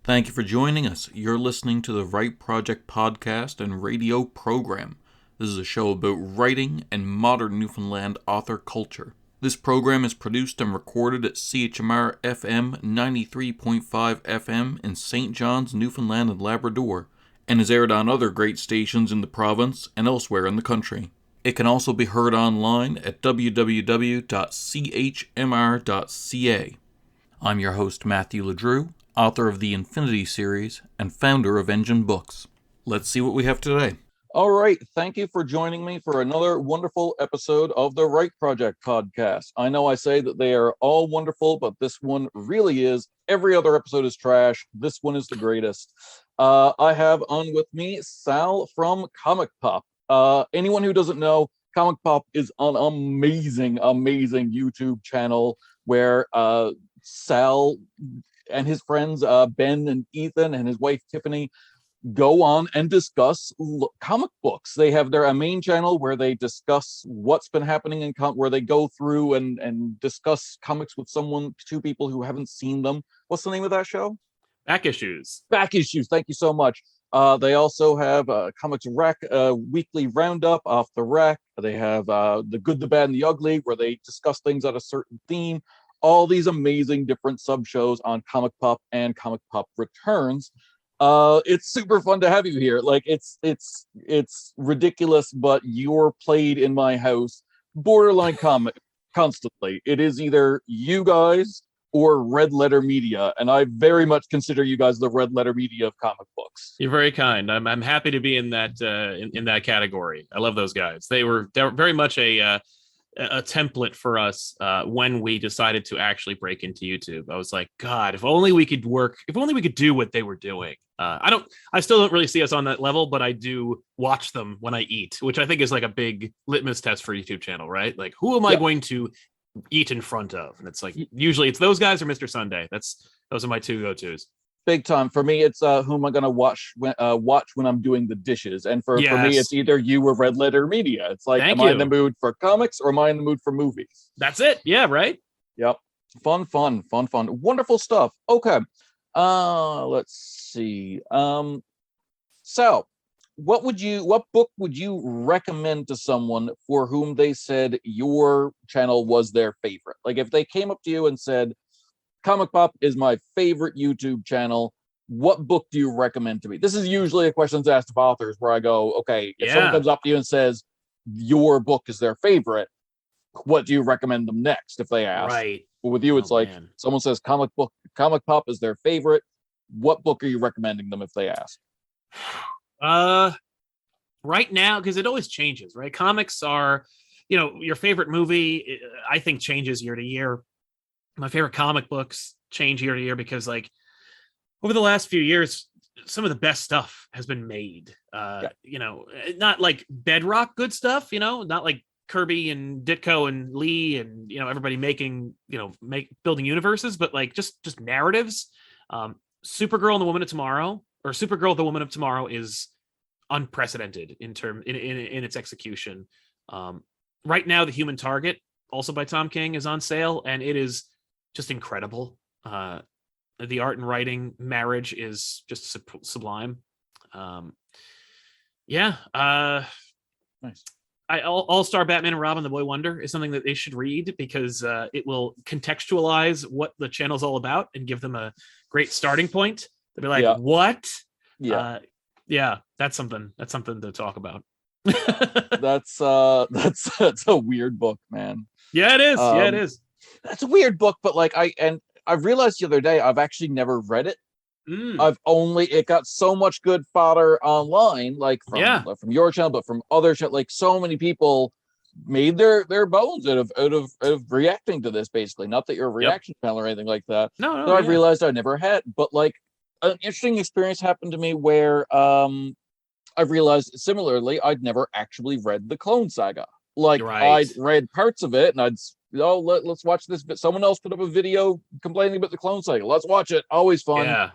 Thank you for joining us. You're listening to the Write Project podcast and radio program. This is a show about writing and modern Newfoundland author culture. This program is produced and recorded at CHMR FM 93.5 FM in St. John's, Newfoundland and Labrador, and is aired on other great stations in the province and elsewhere in the country. It can also be heard online at www.chmr.ca. I'm your host, Matthew LeDrew, author of the Infinity series and founder of Engine Books. Let's see what we have today. All right, thank you for joining me for another wonderful episode of the Write Project podcast. I know I say that they are all wonderful, but this one really is. Every other episode is trash. This one is the greatest. I have on with me Sal from ComicPop. Anyone who doesn't know, ComicPop is an amazing YouTube channel where Sal and his friends Ben and Ethan and his wife Tiffany go on and discuss comic books. They have their main channel where they discuss what's been happening in where they go through and discuss comics with two people who haven't seen them. What's the name of that show? Back Issues. Back Issues. Thank you so much. They also have Comics Rec, weekly roundup off the rec. They have The Good, the Bad, and the Ugly, where they discuss things on a certain theme. All these amazing different sub-shows on ComicPop and ComicPopReturns. It's super fun to have you here. Like it's ridiculous, but you're played in my house borderline comic constantly. It is either you guys or Red Letter Media, and I very much consider you guys the Red Letter Media of comic books. You're very kind. I'm happy to be in that in that category. I love those guys. They're very much a template for us when we decided to actually break into YouTube. I was like, God, if only we could do what they were doing. I still don't really see us on that level, but I do watch them when I eat, which I think is like a big litmus test for a YouTube channel, right? Like, who am I going to eat in front of? And it's like, usually it's those guys or Mr. Sunday. Those are my two go-tos. Big time. For me, it's who am I going to watch when I'm doing the dishes. And for me, it's either you or Red Letter Media. It's like, am I in the mood for comics or am I in the mood for movies? That's it. Yeah, right? Yep. Fun. Wonderful stuff. Okay. Let's see. So, what book would you recommend to someone for whom they said your channel was their favorite? Like if they came up to you and said, Comic Pop is my favorite YouTube channel, what book do you recommend to me? This is usually a questions asked of authors where I go, okay, if someone comes up to you and says your book is their favorite, what do you recommend them next if they ask? Right. But with you, it's someone says Comic Pop is their favorite. What book are you recommending them if they ask? Right now, because it always changes, right? Comics are, your favorite movie, I think changes year to year. My favorite comic books change year to year because, like, over the last few years, some of the best stuff has been made. Not like bedrock good stuff, not like Kirby and Ditko and Lee and everybody making building universes, but like just narratives. Supergirl and the Woman of Tomorrow, or Supergirl the Woman of Tomorrow, is unprecedented in its execution. Right now, The Human Target, also by Tom King, is on sale, and it is just incredible. The art and writing marriage is just sublime. Nice. All-Star Batman and Robin, the Boy Wonder is something that they should read because it will contextualize what the channel's all about and give them a great starting point. They'll be like, what? Yeah. That's something to talk about. That's a weird book, man. Yeah, it is. It is. That's a weird book, but like I realized the other day I've actually never read it. It got so much good fodder online, like from your channel, but from other channels. Like so many people made their bones out of reacting to this, basically. Not that you're a reaction channel or anything like that. No. So I realized I never had, but like an interesting experience happened to me where I realized similarly I'd never actually read the Clone Saga. Like I'd read parts of it and let's watch this. But someone else put up a video complaining about the Clone Saga. Let's watch it. Always fun. Yeah.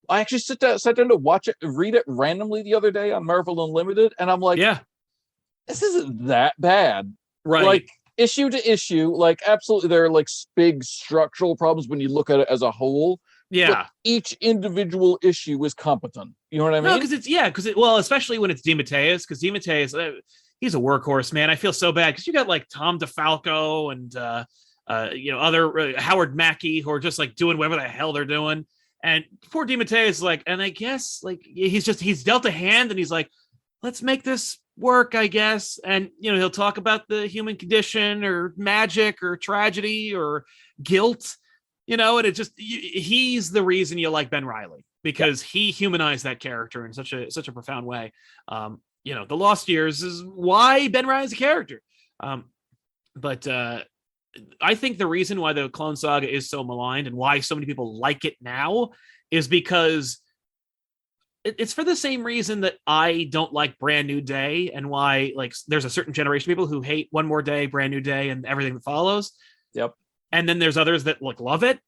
I actually sat down to read it randomly the other day on Marvel Unlimited, and I'm like, this isn't that bad. Right. Like issue to issue, like absolutely there are like big structural problems when you look at it as a whole. Yeah. each individual issue is competent. You know what I mean? No, because well, especially when it's DeMatteis, because DeMatteis, he's a workhorse, man. I feel so bad because you got like Tom DeFalco and other Howard Mackey who are just like doing whatever the hell they're doing, and poor DeMatteis like, and I guess like he's dealt a hand and he's like, let's make this work, I guess, and he'll talk about the human condition or magic or tragedy or guilt, and it just he's the reason you like Ben Reilly because he humanized that character in such a profound way. The Lost Years is why Ben Reilly's a character. But I think the reason why the Clone Saga is so maligned and why so many people like it now is because it's for the same reason that I don't like Brand New Day and why like there's a certain generation of people who hate One More Day, Brand New Day, and everything that follows. Yep. And then there's others that love it.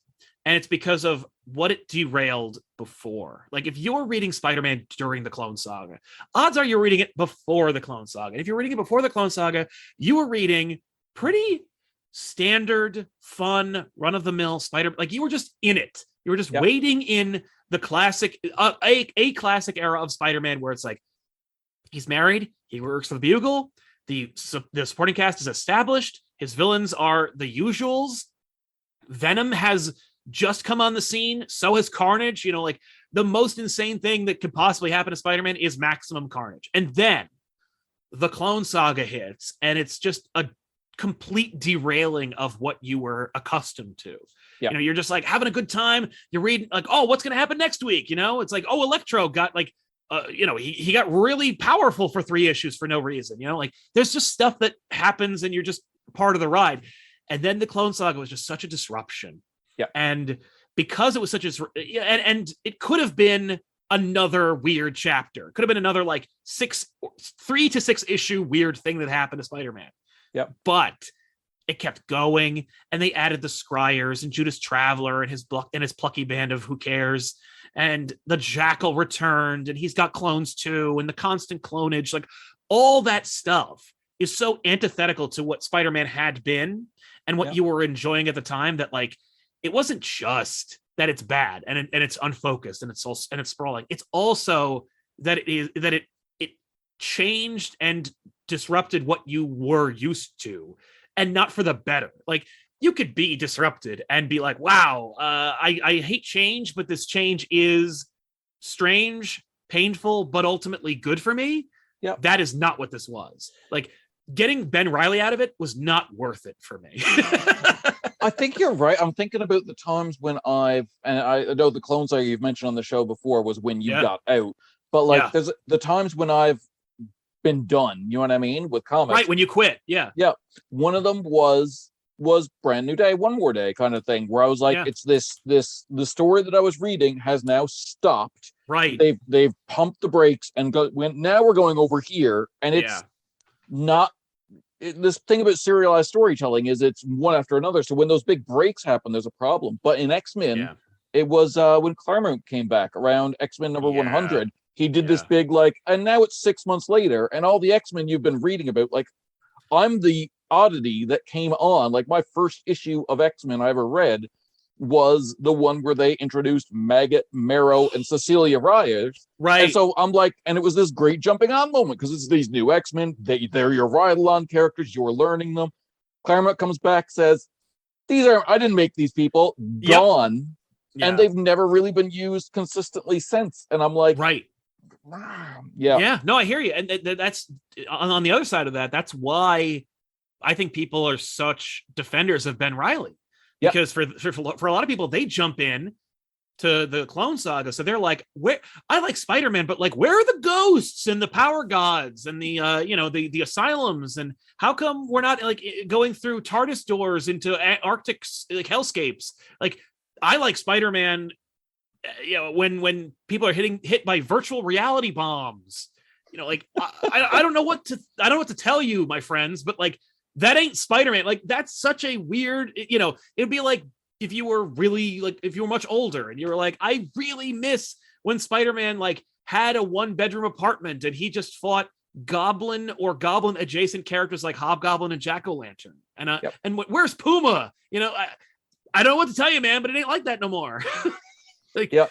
And it's because of what it derailed before. Like if you're reading Spider-Man during the Clone Saga, odds are you're reading it before the Clone Saga. And if you're reading it before the Clone Saga, you were reading pretty standard, fun, run-of-the-mill Spider. Like you were just in it. You were just waiting in the classic, a classic era of Spider-Man where it's like he's married, he works for the Bugle, the supporting cast is established, his villains are the usuals. Venom has just come on the scene, so has Carnage. Like the most insane thing that could possibly happen to Spider-Man is maximum carnage. And then the Clone Saga hits, and it's just a complete derailing of what you were accustomed to. Yeah. You're just like having a good time. You're reading like, oh, what's going to happen next week? It's like, oh, Electro got like, he got really powerful for 3 issues for no reason. Like there's just stuff that happens and you're just part of the ride. And then the Clone Saga was just such a disruption. Yeah. And because it was such a, and it could have been another weird chapter. It could have been another like 3 to 6 issue weird thing that happened to Spider-Man. Yeah. But it kept going, and they added the Scryers and Judas Traveler and his plucky band of who cares, and the Jackal returned, and he's got clones too, and the constant clonage, like all that stuff is so antithetical to what Spider-Man had been and what you were enjoying at the time that like it wasn't just that it's bad and it's unfocused and it's sprawling. It's also that it changed and disrupted what you were used to, and not for the better. Like you could be disrupted and be like, wow, I hate change, but this change is strange, painful, but ultimately good for me. Yeah. That is not what this was. Like getting Ben Reilly out of it was not worth it for me. I think you're right. I'm thinking about the times when I know the Clone Saga you've mentioned on the show before was when you got out, but like there's the times when I've been done, you know what I mean, with comics. Right, when you quit. Yeah. One of them was Brand New Day, One More Day kind of thing, where I was like, it's the story that I was reading has now stopped. Right. They've pumped the brakes and now we're going over here, and it's not this thing about serialized storytelling is it's one after another. So when those big breaks happen, there's a problem. But in X-Men, it was when Claremont came back around X-Men number 100. He did this big and now it's 6 months later, and all the X-Men you've been reading about, like I'm the oddity that came on. Like my first issue of X-Men I ever read was the one where they introduced Maggot, Marrow, and Cecilia Reyes. Right. And so I'm like, and it was this great jumping on moment because it's these new X-Men. They're your ride-along characters. You're learning them. Claremont comes back, says, I didn't make these people. Gone. Yep. And they've never really been used consistently since. And I'm like, right. Yeah. No, I hear you. And that's on the other side of that. That's why I think people are such defenders of Ben Reilly. Because for a lot of people, they jump in to the Clone Saga, so they're like, "Where I like Spider-Man, but like, where are the ghosts and the power gods and the the asylums, and how come we're not like going through TARDIS doors into Arctic like hellscapes? Like, I like Spider-Man, when people are hit by virtual reality bombs, like I don't know what to tell you, my friends, but like." That ain't Spider-Man. Like, that's such a weird, it'd be like if you were really like, if you were much older and you were like, I really miss when Spider-Man like had a 1-bedroom apartment and he just fought goblin or goblin adjacent characters like Hobgoblin and Jack-O-Lantern. And where's Puma? I don't know what to tell you, man, but it ain't like that no more. Like, Yeah.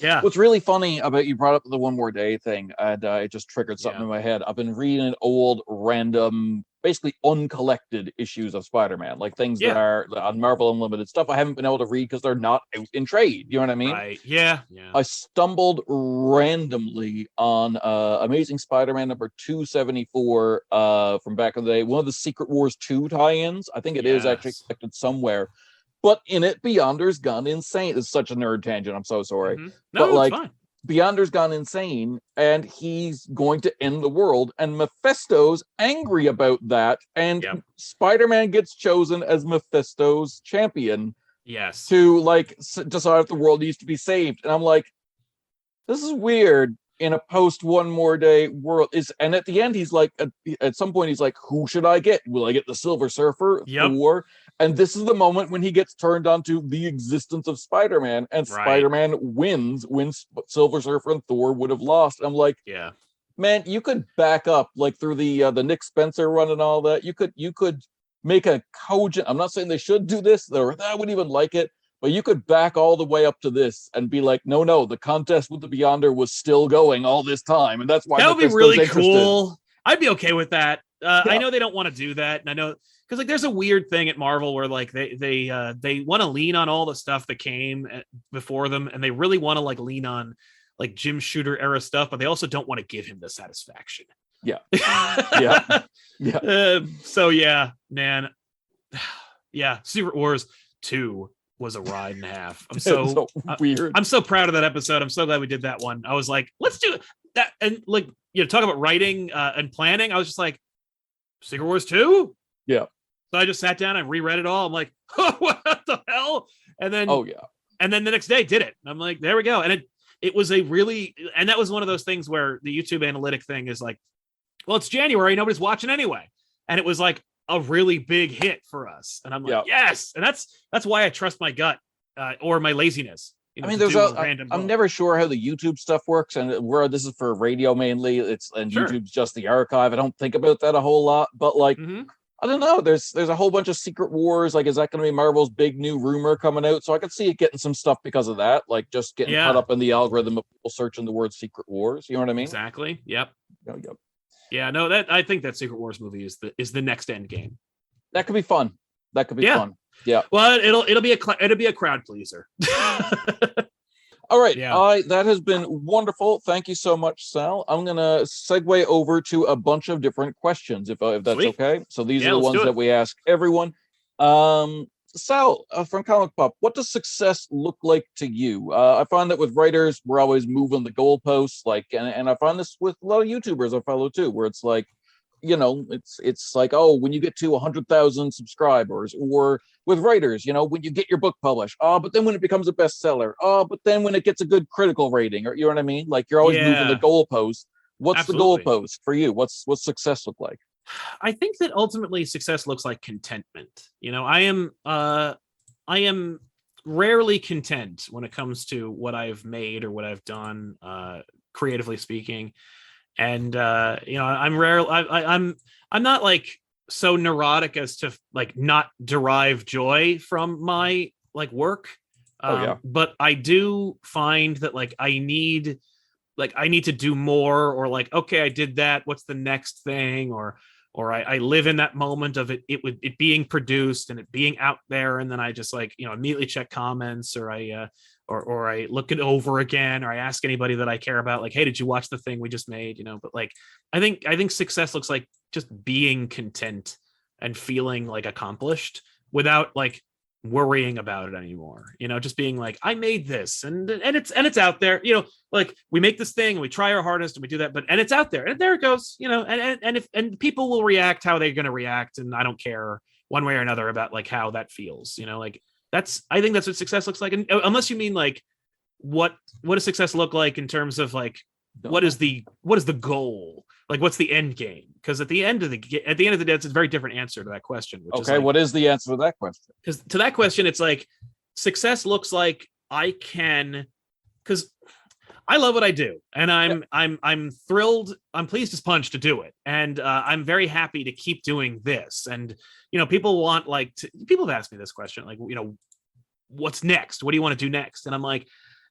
yeah. What's really funny about you brought up the one more day thing, and it just triggered something in my head. I've been reading old, random, basically uncollected issues of Spider-Man, like things that are on Marvel Unlimited stuff I haven't been able to read because they're not out in trade. You know what I mean? Right. Yeah. Yeah. I stumbled randomly on Amazing Spider-Man number 274 from back in the day, one of the Secret Wars 2 tie-ins. I think it is actually collected somewhere. But in it, Beyonder's gone insane. It's such a nerd tangent. I'm so sorry. No, but it's fine. Beyonder's gone insane, and he's going to end the world. And Mephisto's angry about that. And Spider-Man gets chosen as Mephisto's champion. Yes. To decide if the world needs to be saved. And I'm like, this is weird. In a post one more day world and at the end he's like, at some point he's like, who should I get? Will I get the Silver Surfer? Thor? And this is the moment when he gets turned onto the existence of Spider-Man, and Spider-Man wins when Silver Surfer and Thor would have lost. I'm like, man, you could back up like through the Nick Spencer run and all that. You could make a cogent. I'm not saying they should do this, or I wouldn't even like it. But you could back all the way up to this and be like, no, the contest with the Beyonder was still going all this time. And that's why that would be really cool. I'd be okay with that. I know they don't want to do that. And I know because like there's a weird thing at Marvel where like they want to lean on all the stuff that came before them. And they really want to like lean on like Jim Shooter era stuff, but they also don't want to give him the satisfaction. Yeah. So yeah, man. Yeah. Secret Wars 2 was a ride and a half. I'm so weird. I'm so proud of that episode. I'm so glad we did that one. I was like, let's do that. And like, talk about writing and planning. I was just like, Secret Wars 2? Yeah. So I just sat down and reread it all. I'm like, oh, what the hell? And then, and then the next day did it. And I'm like, there we go. And it was a really, and that was one of those things where the YouTube analytic thing is like, well, it's January. Nobody's watching anyway. And it was like a really big hit for us. And I'm like, yes. And that's why I trust my gut or my laziness. I mean, I'm never sure how the YouTube stuff works, and where this is for radio mainly. YouTube's just the archive. I don't think about that a whole lot, but like, I don't know. There's a whole bunch of Secret Wars. Like, is that going to be Marvel's big new rumor coming out? So I could see it getting some stuff because of that. Like, just getting caught up in the algorithm of people searching the word Secret Wars. You know what I mean? Exactly. Yep. Yep. Yeah. No. I think that Secret Wars movie is the next end game. That could be fun. Fun. Yeah. Well, it'll be a crowd pleaser. All right. That has been wonderful. Thank you so much, Sal. I'm gonna segue over to a bunch of different questions, if that's okay. So these are the ones that we ask everyone. Sal, from ComicPop, what does success look like to you? I find that with writers, we're always moving the goalposts, and I find this with a lot of YouTubers I follow too, where it's like, it's like, oh, when you get to 100,000 subscribers, or with writers, when you get your book published, but then when it becomes a bestseller, but then when it gets a good critical rating, or you know what I mean? Like, you're always moving the goalpost. What's the goalpost for you? What's success look like? I think that ultimately success looks like contentment. I am rarely content when it comes to what I've made or what I've done, creatively speaking. And I'm not like so neurotic as to like not derive joy from my like work. But I do find that like I need to do more, or like, okay, I did that. What's the next thing? Or I live in that moment of it being produced and it being out there. And then I just like, immediately check comments, or I look it over again, or I ask anybody that I care about, like, hey, did you watch the thing we just made? But like, I think success looks like just being content and feeling like accomplished without like worrying about it anymore. Just being like, I made this and it's out there, like we make this thing and we try our hardest and we do that, and it's out there and there it goes, and people will react how they're going to react. And I don't care one way or another about like how that feels, like I think that's what success looks like. And unless you mean like, what does success look like in terms of like, what is the goal? Like, what's the end game? Because at the end of the day, it's a very different answer to that question. What is the answer to that question? Because to that question, it's like success looks like because I love what I do, and I'm thrilled. I'm pleased as punch to do it, and I'm very happy to keep doing this. And people have asked me this question, like, what's next? What do you want to do next? And I'm like,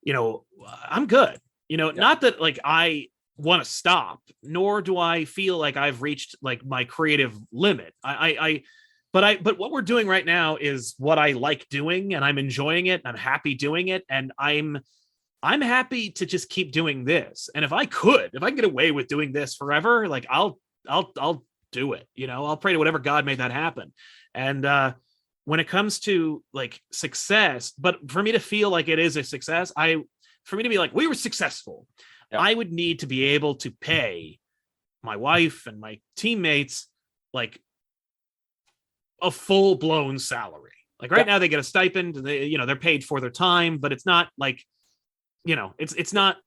I'm good. Yeah. Not that like I want to stop, nor do I feel like I've reached like my creative limit. But what we're doing right now is what I like doing, and I'm enjoying it. And I'm happy doing it, and I'm happy to just keep doing this. And if I can get away with doing this forever, like I'll do it. I'll pray to whatever God made that happen. And when it comes to like success, but for me to feel like it is a success, for me to be like, we were successful, Yeah. I would need to be able to pay my wife and my teammates like a full-blown salary. Like right now they get a stipend, they're paid for their time, but it's not like, it's not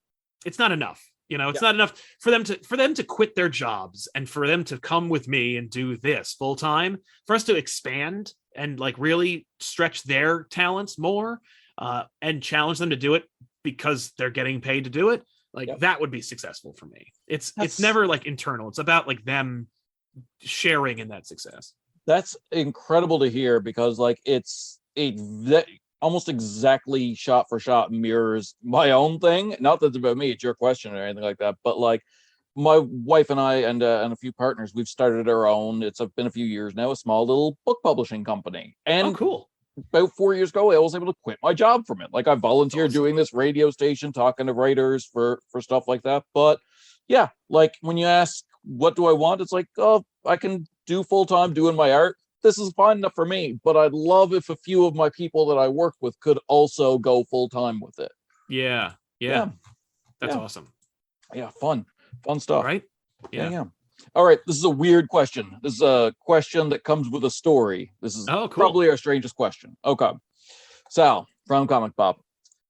enough. It's not enough for them to quit their jobs and for them to come with me and do this full time, for us to expand and like really stretch their talents more, and challenge them to do it because they're getting paid to do it. Like that would be successful for me. It's never like internal. It's about like them sharing in that success. That's incredible to hear, because like it's almost exactly shot for shot mirrors my own thing. Not that it's about me, it's your question or anything like that, but like my wife and I and a few partners, we've started our own, it's been a few years now, a small little book publishing company. And cool. About 4 years ago, I was able to quit my job from it. Like I volunteered doing this radio station, talking to writers for stuff like that. But yeah, like when you ask, what do I want? It's like, oh, I can do full-time doing my art. This is fine enough for me, but I'd love if a few of my people that I work with could also go full-time with it. Yeah. That's awesome. Yeah, fun stuff. Right? Yeah. All right, this is a weird question. This is a question that comes with a story. This is probably our strangest question. Okay. Sal, from ComicPop,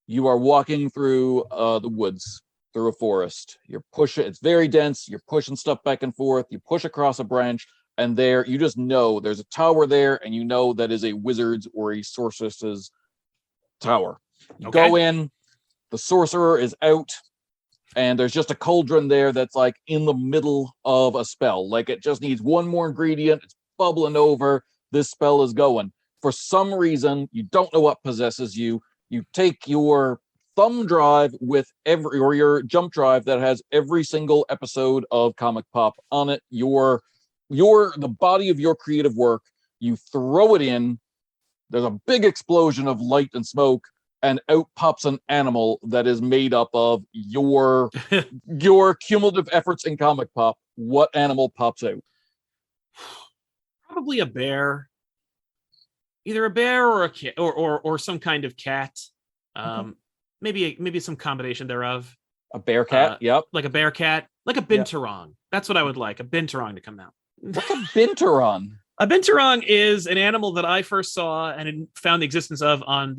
you are walking through the woods, through a forest. You're pushing, it's very dense. You're pushing stuff back and forth. You push across a branch, and there, you just know there's a tower there, and you know that is a wizard's or a sorceress's tower. You go in, the sorcerer is out, and there's just a cauldron there that's like in the middle of a spell. Like it just needs one more ingredient. It's bubbling over. This spell is going. For some reason, you don't know what possesses you. You take your thumb drive with or your jump drive that has every single episode of Comic Pop on it. The body of your creative work. You throw it in. There's a big explosion of light and smoke, and out pops an animal that is made up of your cumulative efforts in Comic Pop. What animal pops out? Probably a bear. Either a bear or a cat, or some kind of cat. Maybe some combination thereof. A bear cat, yep. Like a bear cat, like a binturong. That's what I would like, a binturong to come out. What's a binturong? A binturong is an animal that I first saw and found the existence of on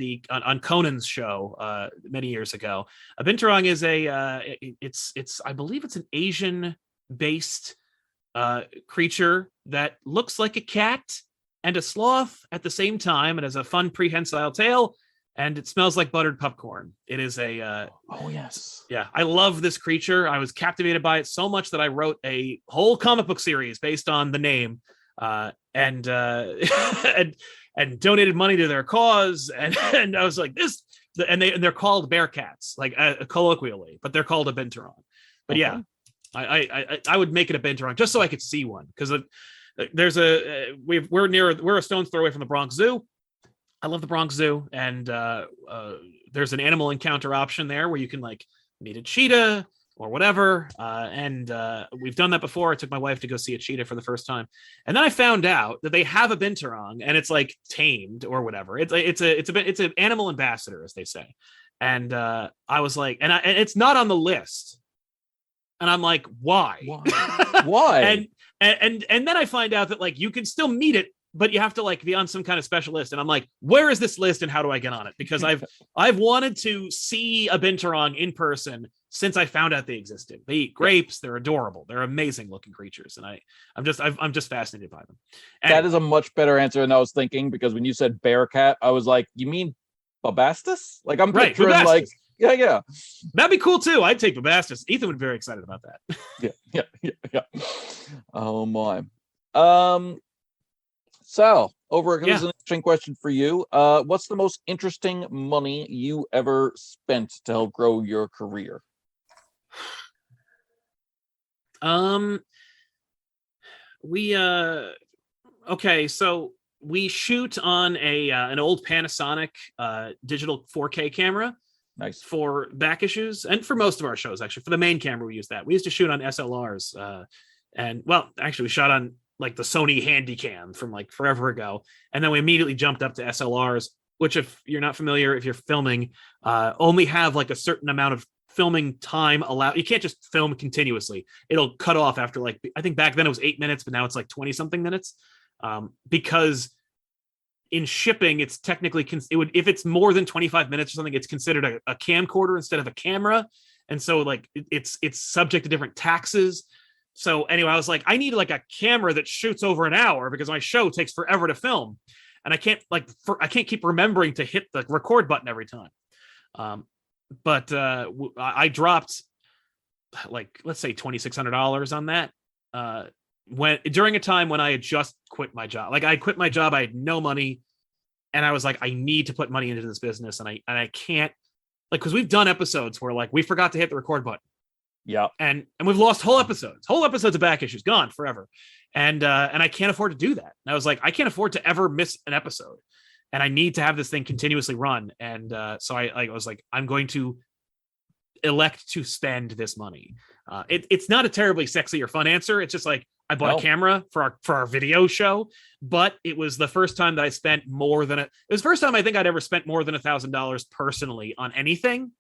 Conan's show many years ago. A binturong is I believe it's an Asian-based creature that looks like a cat and a sloth at the same time. It has a fun prehensile tail, and it smells like buttered popcorn. It is a oh yes, yeah. I love this creature. I was captivated by it so much that I wrote a whole comic book series based on the name. And donated money to their cause, and I was like this, and they're called bear cats, like colloquially, but they're called a binturong. But yeah, I would make it a binturong just so I could see one, because there's we're a stone's throw away from the Bronx Zoo. I love the Bronx Zoo, and there's an animal encounter option there where you can like meet a cheetah or whatever, and we've done that before. I took my wife to go see a cheetah for the first time, and then I found out that they have a binturong, and it's like tamed or whatever. It's an animal ambassador, as they say, and I was like, and it's not on the list, and I'm like, why? Why? and then I find out that like you can still meet it, but you have to like be on some kind of special list. And I'm like, where is this list and how do I get on it? Because I've wanted to see a binturong in person since I found out they existed. They eat grapes. They're adorable. They're amazing looking creatures. And I'm just fascinated by them. Anyway. That is a much better answer than I was thinking, because when you said bear cat, I was like, you mean Bubastis? Like I'm picturing Bubastis. Like, yeah. That'd be cool too. I'd take Bubastis. Ethan would be very excited about that. Yeah. Oh my. Sal, here's Yeah. an interesting question for you. What's the most interesting money you ever spent to help grow your career? We okay, so we shoot on a an old Panasonic digital 4K camera Nice. for back issues and for most of our shows. Actually, for the main camera, we use that. We used to shoot on SLRs, and well, actually, we shot on like the Sony Handycam from like forever ago, and then we immediately jumped up to SLRs. Which, if you're not familiar, if you're filming, only have like a certain amount of filming time allowed. You can't just film continuously. It'll cut off after like, I think back then it was 8 minutes, but now it's like 20 something minutes. Because in shipping, it's technically it would, if it's more than 25 minutes or something, it's considered a camcorder instead of a camera, and so like it's subject to different taxes. So anyway, I was like, I need like a camera that shoots over an hour because my show takes forever to film, and I can't I can't keep remembering to hit the record button every time. But I dropped like, let's say $2,600 on that. When during a time when I had just quit my job. Like I quit my job, I had no money, and I was like, I need to put money into this business, and I can't, like, because we've done episodes where like we forgot to hit the record button. Yeah. And we've lost whole episodes of back issues, gone forever. And I can't afford to do that. And I was like, I can't afford to ever miss an episode, and I need to have this thing continuously run. And so I was like, I'm going to elect to spend this money. It's not a terribly sexy or fun answer. It's just like, I bought a camera for our video show, but it was the first time that I spent more than it was the first time I think I'd ever spent more than $1,000 personally on anything.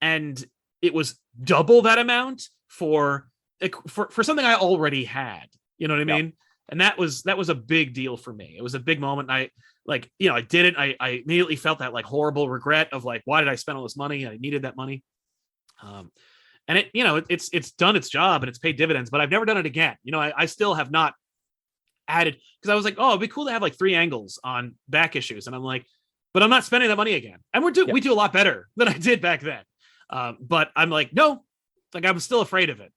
And it was double that amount for something I already had. You know what I mean? And that was a big deal for me. It was a big moment. I did it. I immediately felt that like horrible regret of like, why did I spend all this money? I needed that money. And it's done its job and it's paid dividends, but I've never done it again. I still have not added, because I was like, oh, it'd be cool to have like 3 angles on back issues. And I'm like, but I'm not spending that money again. And we do a lot better than I did back then. But I'm like, no, like I'm still afraid of it.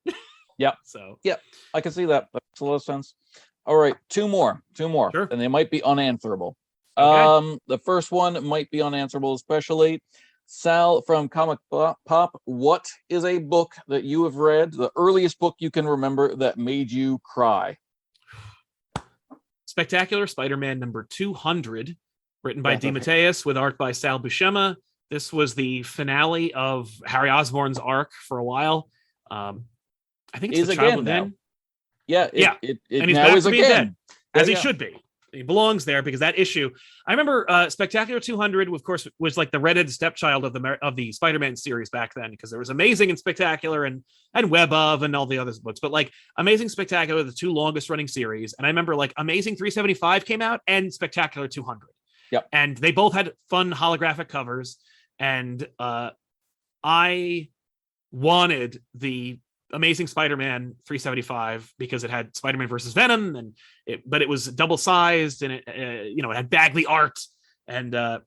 Yeah. So yeah, I can see that. That makes a lot of sense. All right, two more, Sure. and they might be unanswerable. Okay. The first one might be unanswerable, especially Sal from ComicPop. What is a book that you have read, the earliest book you can remember, that made you cry? Spectacular Spider-Man number 200, written by DeMatteis with art by Sal Buscema. This was the finale of Harry Osborn's arc for a while. I think it's the Child Within. Yeah, and he's back to being dead, as he should be. He belongs there because that issue. I remember Spectacular 200, of course, was like the redheaded stepchild of the Spider-Man series back then, because there was Amazing and Spectacular and Web of and all the other books. But like Amazing, Spectacular, the 2 longest running series. And I remember like Amazing 375 came out and Spectacular 200. Yep. And they both had fun holographic covers. And I wanted the Amazing Spider-Man 375 because it had Spider-Man versus Venom, but it was double sized, and it had Bagley art, and I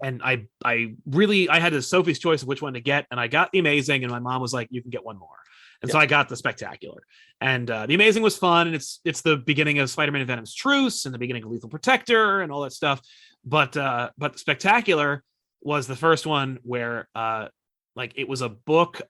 had a Sophie's choice of which one to get, and I got the Amazing, and my mom was like, you can get one more, and so I got the Spectacular. And the Amazing was fun, and it's the beginning of Spider-Man and Venom's truce and the beginning of Lethal Protector and all that stuff. But the Spectacular was the first one where it was a book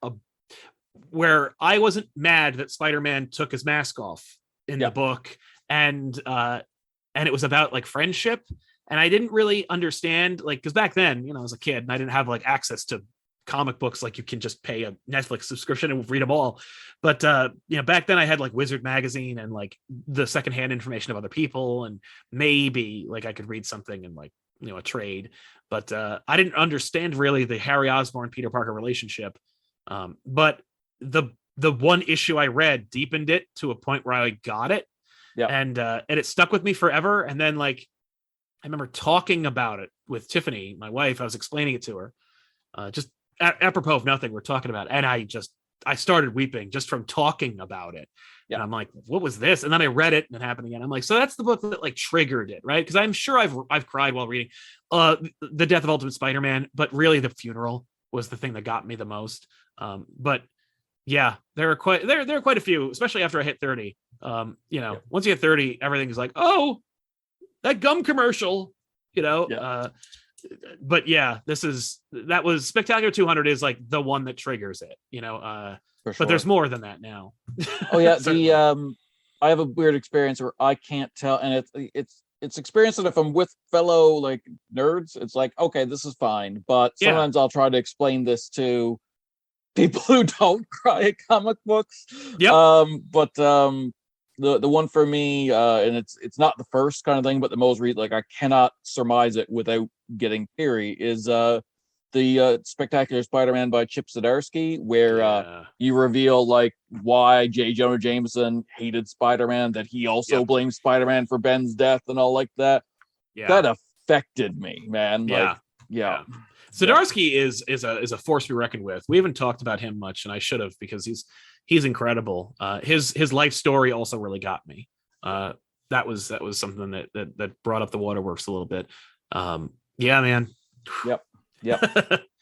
where I wasn't mad that Spider-Man took his mask off in the book, and it was about like friendship, and I didn't really understand, like, because back then, I was a kid and I didn't have like access to comic books like you can just pay a Netflix subscription and read them all. But back then I had like Wizard magazine and like the secondhand information of other people, and maybe like I could read something in like a trade, but I didn't understand really the Harry Osborn Peter Parker relationship. But the one issue I read deepened it to a point where I got it. Yeah. And it stuck with me forever. And then like I remember talking about it with Tiffany, my wife. I was explaining it to her, just apropos of nothing. We're talking about it, and I started weeping just from talking about it. Yeah. And I'm like, what was this? And then I read it and it happened again. I'm like, so that's the book that like triggered it, right? Because I'm sure I've cried while reading The Death of Ultimate Spider-Man, but really the funeral was the thing that got me the most. But yeah, there are quite a few, especially after I hit 30. Once you hit 30, everything is like, oh, that gum commercial, Yeah. But yeah, that was Spectacular 200 is like the one that triggers it, For but sure. there's more than that now. Oh yeah, I have a weird experience where I can't tell, and it's experience that if I'm with fellow like nerds, it's like, okay, this is fine. But Yeah. sometimes I'll try to explain this to people who don't cry at comic books. Yep. The one for me, and it's not the first kind of thing, but the most like I cannot surmise it without getting theory, is the Spectacular Spider-Man by Chip Zdarsky, where you reveal like why J. Jonah Jameson hated Spider-Man, that he also blamed Spider-Man for Ben's death and all like that. Yeah. That affected me, man. Yeah. Like, yeah. Zdarsky is a force to be reckoned with. We haven't talked about him much, and I should have, because he's incredible. His life story also really got me. That was something that brought up the waterworks a little bit. Yeah, man. Yep.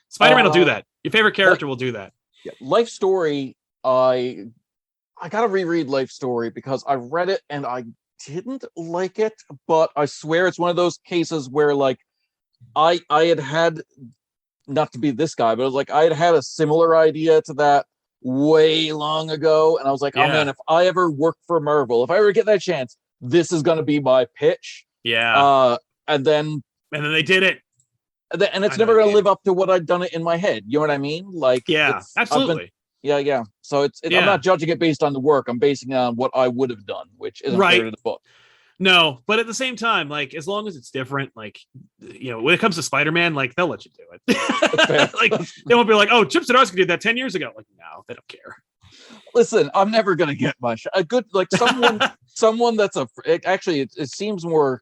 Spider-Man will do that. Your favorite character will do that. Yeah. Life Story, I gotta reread Life Story because I read it and I didn't like it, but I swear it's one of those cases where like I had not to be this guy, but it was like I had a similar idea to that way long ago, and I was like, oh man, if I ever work for Marvel, if I ever get that chance, this is gonna be my pitch. Yeah. And then they did it. And it's never gonna live up to what I'd done it in my head. You know what I mean? Like, absolutely. Yeah. So I'm not judging it based on the work. I'm basing it on what I would have done, which isn't fair to the book. No, but at the same time, like, as long as it's different, like, when it comes to Spider-Man, like, they'll let you do it. Like, they won't be like, oh, Chip Zdarsky did that 10 years ago. Like, no, they don't care. Listen, I'm never gonna get much. A good, like, someone that's actually it seems more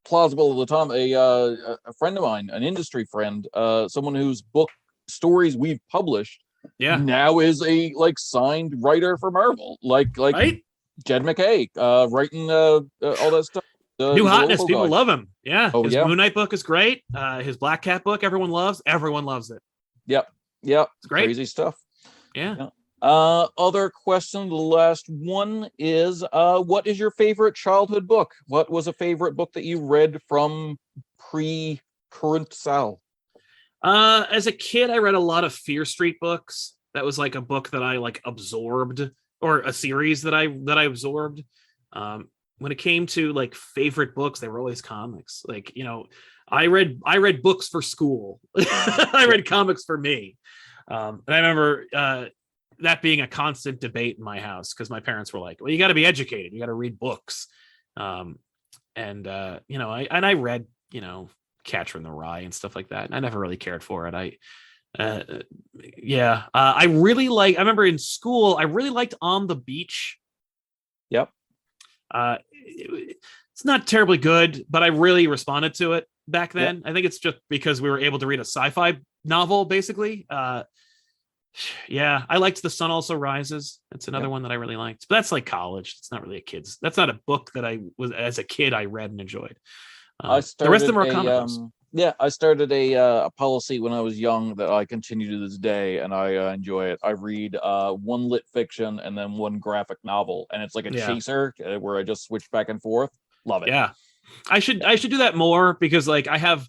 plausible at the time. A friend of mine, an industry friend, someone whose book stories we've published, now is a like signed writer for Marvel, like right? Jed McKay, writing all that stuff. New hotness, people love him. Yeah, his Moon Knight book is great. His Black Cat book, everyone loves. Everyone loves it. Yep, it's great, crazy stuff. Yeah. Other question, the last one is, what is your favorite childhood book? What was a favorite book that you read from pre-current Sal? As a kid, I read a lot of Fear Street books. That was like a book that I like absorbed, or a series that I absorbed. When it came to like favorite books, they were always comics. Like, I read books for school. I read comics for me. And I remember that being a constant debate in my house, because my parents were like, well, you got to be educated, you got to read books. I read, Catcher in the Rye and stuff like that, and I never really cared for it. I remember in school I really liked On the Beach. Yep. It's not terribly good, but I really responded to it back then. Yep. I think it's just because we were able to read a sci-fi novel, basically. I liked The Sun Also Rises. That's another one that I really liked. But that's like college. It's not really a kid's. That's not a book that I was, as a kid, I read and enjoyed. The rest of them are comics. I started a policy when I was young that I continue to this day, and I enjoy it. I read one lit fiction and then one graphic novel, and it's like a chaser where I just switch back and forth. Love it. Yeah, I should do that more, because like I have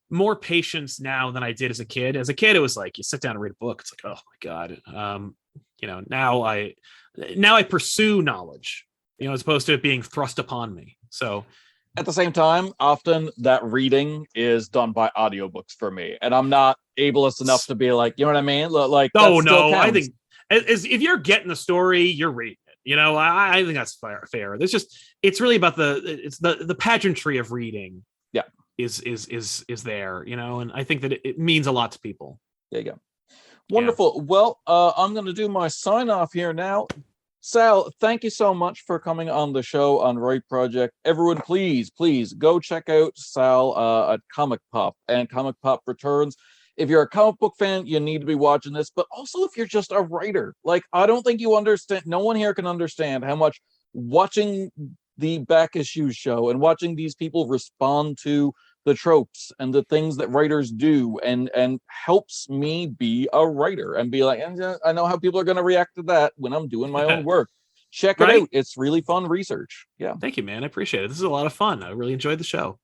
more patience now than I did as a kid. As a kid, it was like you sit down and read a book. It's like, oh my god. Now I pursue knowledge, as opposed to it being thrust upon me. So. At the same time, often that reading is done by audiobooks for me, and I'm not ableist enough to be like, you know what I mean? Like, I think if you're getting the story, you're reading it. I think that's fair. It's really about the pageantry of reading. Yeah, is there, and I think that it means a lot to people. There you go. Wonderful. Yeah. Well, I'm going to do my sign off here now. Sal, thank you so much for coming on the show on Right Project. Everyone, please go check out Sal at ComicPop and ComicPopReturns. If you're a comic book fan, you need to be watching this. But also, if you're just a writer, like, I don't think you understand. No one here can understand how much watching the Back Issues show and watching these people respond to the tropes and the things that writers do and helps me be a writer and be like, I know how people are going to react to that when I'm doing my own work. check it out. It's really fun research. Yeah. Thank you, man. I appreciate it. This is a lot of fun. I really enjoyed the show.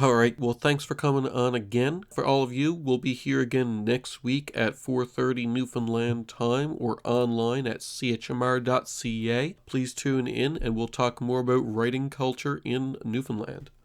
All right. Well, thanks for coming on again. For all of you, we'll be here again next week at 4:30 Newfoundland time or online at chmr.ca. Please tune in and we'll talk more about writing culture in Newfoundland.